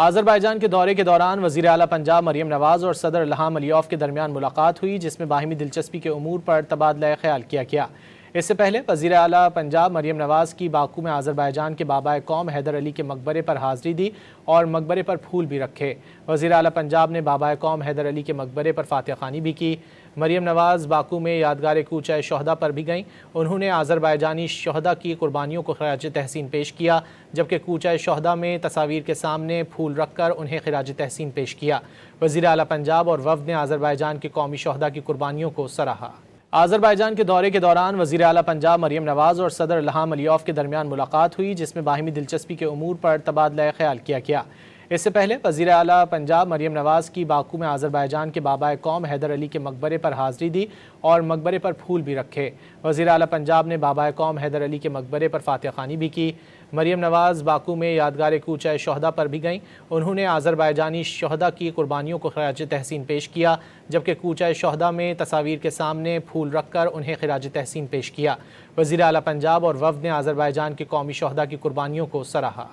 آذربائیجان کے دورے کے دوران وزیر اعلیٰ پنجاب مریم نواز اور صدر الہام علیوف کے درمیان ملاقات ہوئی، جس میں باہمی دلچسپی کے امور پر تبادلہ خیال کیا گیا۔ اس سے پہلے وزیر اعلیٰ پنجاب مریم نواز کی باکو میں آذربائیجان کے بابائے قوم حیدر علی کے مقبرے پر حاضری دی اور مقبرے پر پھول بھی رکھے۔ وزیر اعلیٰ پنجاب نے بابائے قوم حیدر علی کے مقبرے پر فاتح خوانی بھی کی۔ مریم نواز باکو میں یادگار کوچہ شہداء پر بھی گئیں۔ انہوں نے آذربائیجانی شہداء کی قربانیوں کو خراج تحسین پیش کیا، جبکہ کوچہ شہداء میں تصاویر کے سامنے پھول رکھ کر انہیں خراج تحسین پیش کیا۔ وزیر اعلیٰ پنجاب اور وفد نے آذربائیجان کے قومی شہداء کی قربانیوں کو سراہا۔ آذربائیجان کے دورے کے دوران وزیر اعلیٰ پنجاب مریم نواز اور صدر الہام علیوف کے درمیان ملاقات ہوئی، جس میں باہمی دلچسپی کے امور پر تبادلہ خیال کیا گیا۔ اس سے پہلے وزیر اعلیٰ پنجاب مریم نواز کی باکو میں آذربائیجان کے بابائے قوم حیدر علی کے مقبرے پر حاضری دی اور مقبرے پر پھول بھی رکھے۔ وزیر اعلیٰ پنجاب نے بابائے قوم حیدر علی کے مقبرے پر فاتح خوانی بھی کی۔ مریم نواز باکو میں یادگار کوچہ شہداء پر بھی گئیں۔ انہوں نے آذربائیجانی شہداء کی قربانیوں کو خراج تحسین پیش کیا، جبکہ کوچہ شہداء میں تصاویر کے سامنے پھول رکھ کر انہیں خراج تحسین پیش کیا۔ وزیر اعلیٰ پنجاب اور وفد نے آذربائیجان کے قومی شہداء کی قربانیوں کو سراہا۔